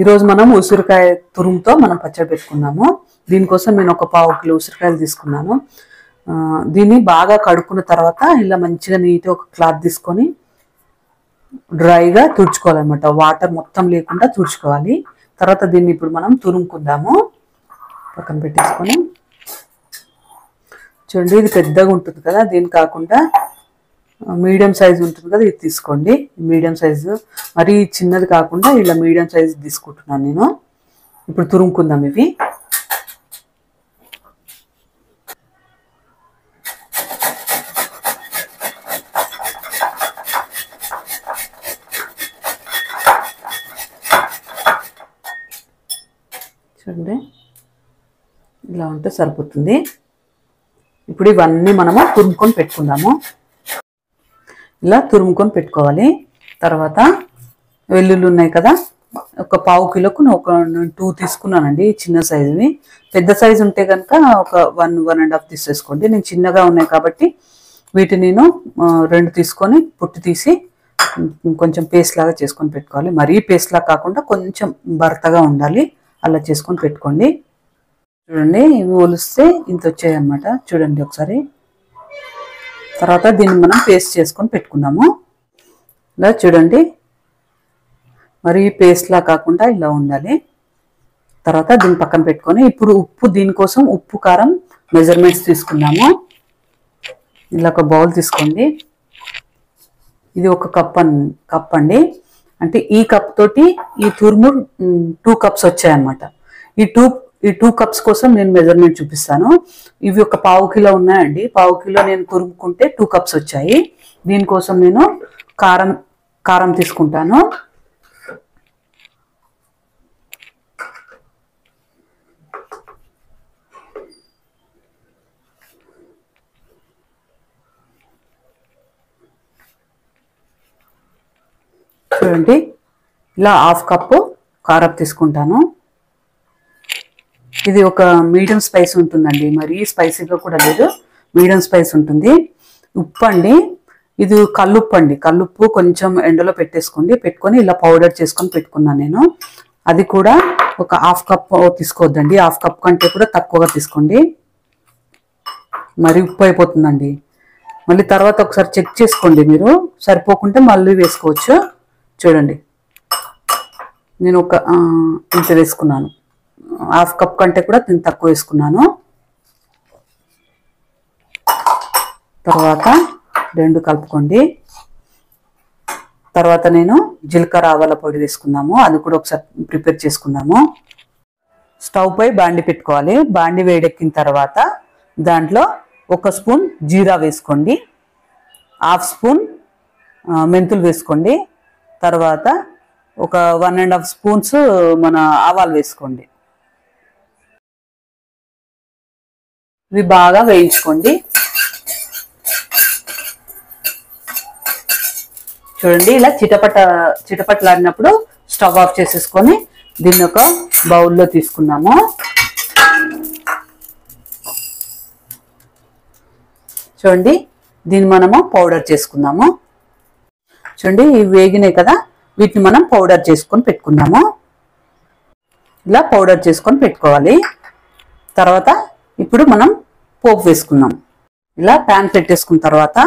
ఈరోజు మనం ఉసిరికాయ తురుముతో మనం పచ్చడి పెట్టుకున్నాము. దీనికోసం నేను ఒక 1/2 కిలో ఉసిరికాయలు తీసుకున్నాను. దీన్ని బాగా కడుక్కున్న తర్వాత ఇలా మంచిగా నీట్గా ఒక క్లాత్ తీసుకొని డ్రైగా తుడుచుకోవాలన్నమాట. వాటర్ మొత్తం లేకుండా తుడుచుకోవాలి. తర్వాత దీన్ని ఇప్పుడు మనం తురుముకుందాము. పక్కన పెట్టేసుకొని చూడండి, ఇది పెద్దగా ఉంటుంది కదా, దీని కాకుండా మీడియం సైజు ఉంటుంది కదా, ఇది తీసుకోండి. మీడియం సైజు, మరీ చిన్నది కాకుండా ఇలా మీడియం సైజు తీసుకుంటున్నాను నేను. ఇప్పుడు తురుముకుందాం ఇవి. చూడండి, ఇలా ఉంటే సరిపోతుంది. ఇప్పుడు ఇవన్నీ మనము తురుముకొని పెట్టుకుందాము. ఇలా తురుముకొని పెట్టుకోవాలి. తర్వాత వెల్లుల్లి ఉన్నాయి కదా, ఒక 1/2 కిలోకు ఒక 2 తీసుకున్నానండి, చిన్న సైజువి. పెద్ద సైజు ఉంటే కనుక ఒక 1-1.5 తీసేసుకోండి. నేను చిన్నగా ఉన్నాయి కాబట్టి వీటిని నేను 2 తీసుకొని పుట్టి తీసి కొంచెం పేస్ట్ లాగా చేసుకొని పెట్టుకోవాలి. మరీ పేస్ట్ లాగా కాకుండా కొంచెం బరతగా ఉండాలి, అలా చేసుకొని పెట్టుకోండి. చూడండి, ఇవి ఒలిస్తే ఇంత వచ్చాయి అన్నమాట. చూడండి ఒకసారి. తర్వాత దీన్ని మనం పేస్ట్ చేసుకొని పెట్టుకుందాము. ఇలా చూడండి, మరి పేస్ట్లా కాకుండా ఇలా ఉండాలి. తర్వాత దీన్ని పక్కన పెట్టుకొని ఇప్పుడు ఉప్పు, దీనికోసం ఉప్పు కారం మెజర్మెంట్స్ తీసుకుందాము. ఇలా ఒక బౌల్ తీసుకోండి. ఇది ఒక కప్ అండి. అంటే ఈ కప్ తోటి ఈ తురుము 2 కప్స్ వచ్చాయన్నమాట. ఈ 2 కప్స్ కోసం నేను మెజర్మెంట్ చూపిస్తాను. ఇవి ఒక 1/2 కిలో ఉన్నాయండి. 1/2 కిలో నేను తురుముకుంటే 2 కప్స్ వచ్చాయి. దీనికోసం నేను కారం తీసుకుంటాను. చూడండి, ఇలా 1/2 కప్పు కారం తీసుకుంటాను. ఇది ఒక మీడియం స్పైస్ ఉంటుందండి, మరీ స్పైసీగా కూడా లేదు, మీడియం స్పైస్ ఉంటుంది. ఉప్పు అండి, ఇది కల్లుప్పు అండి. కల్లుప్పు కొంచెం ఎండలో పెట్టేసుకోండి. పెట్టుకొని ఇలా పౌడర్ చేసుకొని పెట్టుకున్నాను నేను. అది కూడా ఒక 1/2 కప్ తీసుకోవద్దండి, 1/2 కప్ కంటే కూడా తక్కువగా తీసుకోండి, మరి ఉప్పు అయిపోతుందండి. మళ్ళీ తర్వాత ఒకసారి చెక్ చేసుకోండి, మీరు సరిపోకుంటే మళ్ళీ వేసుకోవచ్చు. చూడండి, నేను ఇంత వేసుకున్నాను. 1/2 కప్ కంటే కూడా నేను తక్కువ వేసుకున్నాను. తర్వాత 2 కలుపుకోండి. తర్వాత నేను జీలకర్ర ఆవాల పొడి వేసుకున్నాము, అది కూడా ఒకసారి ప్రిపేర్ చేసుకున్నాము. స్టవ్ పై బాండి పెట్టుకోవాలి. బాండి వేడెక్కిన తర్వాత దాంట్లో 1 స్పూన్ జీరా వేసుకోండి, 1/2 స్పూన్ మెంతులు వేసుకోండి. తర్వాత ఒక 1.5 స్పూన్స్ మన ఆవాలు వేసుకోండి. ఇవి బాగా వేయించుకోండి. చూడండి, ఇలా చిటపటలాడినప్పుడు స్టవ్ ఆఫ్ చేసేసుకొని దీన్ని ఒక బౌల్లో తీసుకున్నాము. చూడండి, దీన్ని మనము పౌడర్ చేసుకుందాము. చూడండి, ఇవి వేగినాయి కదా, వీటిని మనం పౌడర్ చేసుకొని పెట్టుకుందాము. ఇలా పౌడర్ చేసుకొని పెట్టుకోవాలి. తర్వాత ఇప్పుడు మనం పోపు వేసుకుందాం. ఇలా ప్యాన్ పెట్టేసుకున్న తర్వాత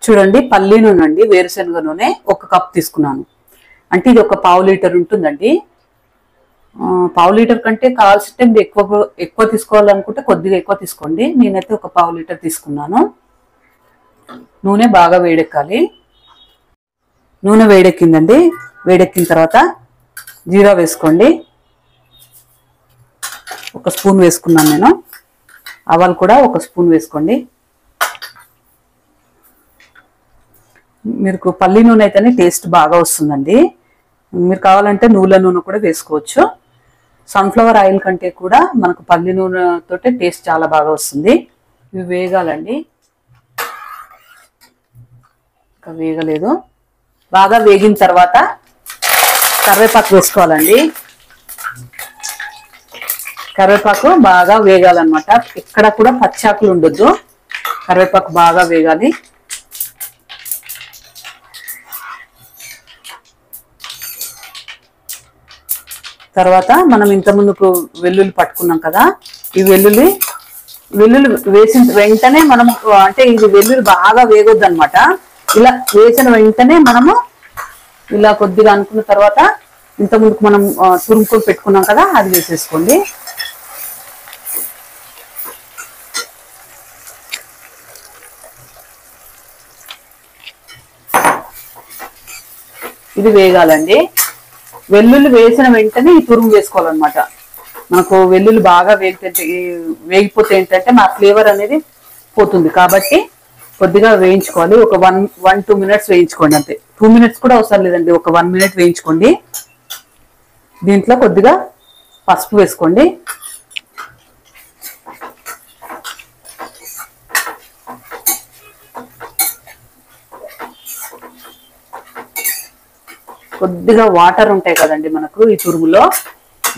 చూడండి, పల్లి నూనె అండి, వేరుశనగ నూనె 1 కప్ తీసుకున్నాను. అంటే ఇది ఒక 1/2 లీటర్ ఉంటుందండి. 1/2 లీటర్ కంటే కావాల్సింటే మీరు ఎక్కువ తీసుకోవాలనుకుంటే కొద్దిగా ఎక్కువ తీసుకోండి. నేనైతే ఒక 1/2 లీటర్ తీసుకున్నాను. నూనె బాగా వేడెక్కాలి. నూనె వేడెక్కిందండి. వేడెక్కిన తర్వాత జీరా వేసుకోండి. 1 స్పూన్ వేసుకున్నాను నేను. ఆవాలు కూడా 1 స్పూన్ వేసుకోండి. మీకు పల్లి నూనె అయితేనే టేస్ట్ బాగా వస్తుందండి. మీరు కావాలంటే నువ్వుల నూనె కూడా వేసుకోవచ్చు. సన్ఫ్లవర్ ఆయిల్ కంటే కూడా మనకు పల్లి నూనెతోటే టేస్ట్ చాలా బాగా వస్తుంది. ఇవి వేగాలండి. ఇంకా వేగలేదు. బాగా వేగిన తర్వాత కరివేపాకు వేసుకోవాలండి. కరివేపాకు బాగా వేగాలన్నమాట. ఎక్కడ కూడా పచ్చాకులు ఉండొద్దు. కరివేపాకు బాగా వేగాలి. తర్వాత మనం ఇంతకుముందుకు వెల్లుల్లి పట్టుకున్నాం కదా, ఈ వెల్లుల్లి వేసిన వెంటనే మనము అంటే ఇది వెల్లుల్లి బాగా వేగొద్దు అనమాట. ఇలా వేసిన వెంటనే మనము ఇలా కొద్దిగా అనుకున్న తర్వాత ఇంతకుముందుకు మనం తురుముకొని పెట్టుకున్నాం కదా, అది వేసేసుకోండి. ఇది వేగాలండి. వెల్లుల్లి వేసిన వెంటనే ఈ తురుము వేసుకోవాలన్నమాట. మనకు వెల్లుల్లి బాగా వేగిపోతే ఏంటంటే మా ఫ్లేవర్ అనేది పోతుంది. కాబట్టి కొద్దిగా వేయించుకోవాలి. ఒక 1-2 మినిట్స్ వేయించుకోండి అంతే. 2 మినిట్స్ కూడా అవసరం లేదండి, ఒక 1 మినిట్ వేయించుకోండి. దీంట్లో కొద్దిగా పసుపు వేసుకోండి. కొద్దిగా వాటర్ ఉంటాయి కదండి మనకు ఈ తురుములో,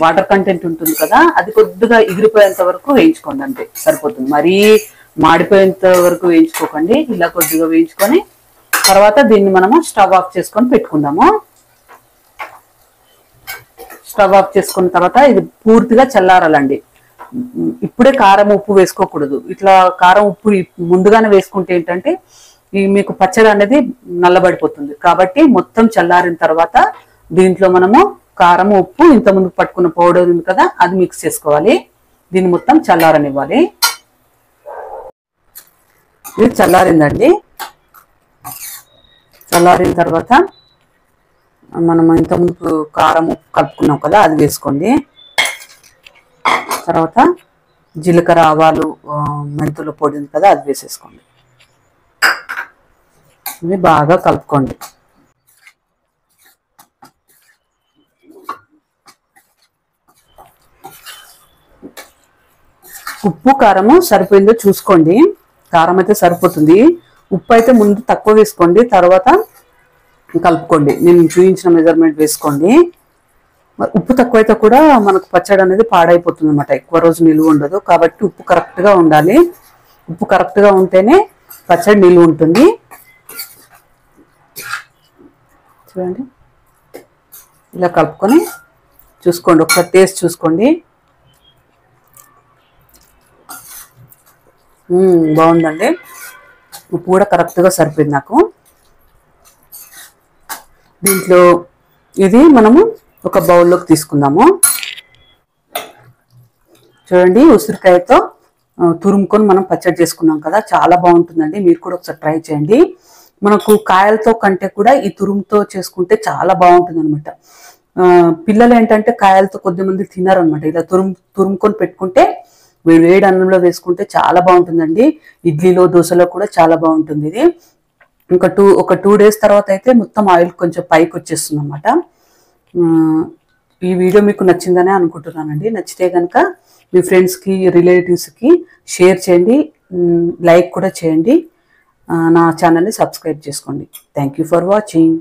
వాటర్ కంటెంట్ ఉంటుంది కదా, అది కొద్దిగా ఎగిరిపోయేంత వరకు వేయించుకోండి అంతే, సరిపోతుంది. మరీ మాడిపోయేంత వరకు వేయించుకోకండి. ఇలా కొద్దిగా వేయించుకొని తర్వాత దీన్ని మనము స్టవ్ ఆఫ్ చేసుకొని పెట్టుకుందాము. స్టవ్ ఆఫ్ చేసుకున్న తర్వాత ఇది పూర్తిగా చల్లారాలండి. ఇప్పుడే కారం ఉప్పు వేసుకోకూడదు. ఇట్లా కారం ఉప్పు ముందుగానే వేసుకుంటే ఏంటంటే మీకు పచ్చడి అనేది నల్లబడిపోతుంది. కాబట్టి మొత్తం చల్లారిన తర్వాత దీంట్లో మనము కారం ఉప్పు ఇంతకుముందు పట్టుకున్న పౌడర్ ఉంది కదా, అది మిక్స్ చేసుకోవాలి. దీన్ని మొత్తం చల్లారనివ్వాలి. ఇది చల్లారిందండి. చల్లారిన తర్వాత మనం ఇంతకుముందు కారం ఉప్పు కలుపుకున్నాం కదా, అది వేసుకోండి. తర్వాత జీలకర్ర ఆవాలు మెంతుల పొడి ఉంది కదా, అది వేసేసుకోండి. ఇవి బాగా కలుపుకోండి. ఉప్పు కారము సరిపోయిందో చూసుకోండి. కారం అయితే సరిపోతుంది. ఉప్పు అయితే ముందు తక్కువ వేసుకోండి, తర్వాత కలుపుకోండి. నేను చూపించిన మెజర్మెంట్ వేసుకోండి. ఉప్పు తక్కువైతే కూడా మనకు పచ్చడి అనేది పాడైపోతుంది అనమాట, ఎక్కువ రోజు నిలువ ఉండదు. కాబట్టి ఉప్పు కరెక్ట్గా ఉండాలి. ఉప్పు కరెక్ట్గా ఉంటేనే పచ్చడి నిలువ ఉంటుంది. చూడండి, ఇలా కలుపుకొని చూసుకోండి, ఒకసారి టేస్ట్ చూసుకోండి. బాగుందండి. ఉప్పు కూడా కరెక్ట్గా సరిపోయింది నాకు. దీంట్లో ఇది మనము ఒక బౌల్లోకి తీసుకుందాము. చూడండి, ఉసిరికాయతో తురుముకొని మనం పచ్చడి చేసుకున్నాం కదా, చాలా బాగుంటుందండి. మీరు కూడా ఒకసారి ట్రై చేయండి. మనకు కాయలతో కంటే కూడా ఈ తురుముతో చేసుకుంటే చాలా బాగుంటుంది అనమాట. పిల్లలు ఏంటంటే కాయలతో కొద్దిమంది తినారనమాట. ఇలా తురుముకొని పెట్టుకుంటే వేడి అన్నంలో వేసుకుంటే చాలా బాగుంటుందండి. ఇడ్లీలో దోశలో కూడా చాలా బాగుంటుంది ఇది. ఒక 2 డేస్ తర్వాత అయితే మొత్తం ఆయిల్ కొంచెం పైకి వచ్చేస్తుంది అనమాట. ఈ వీడియో మీకు నచ్చిందనే అనుకుంటున్నానండి. నచ్చితే కనుక మీ ఫ్రెండ్స్కి రిలేటివ్స్కి షేర్ చేయండి, లైక్ కూడా చేయండి. నా ఛానల్ని సబ్స్క్రైబ్ చేసుకోండి. Thank you for watching.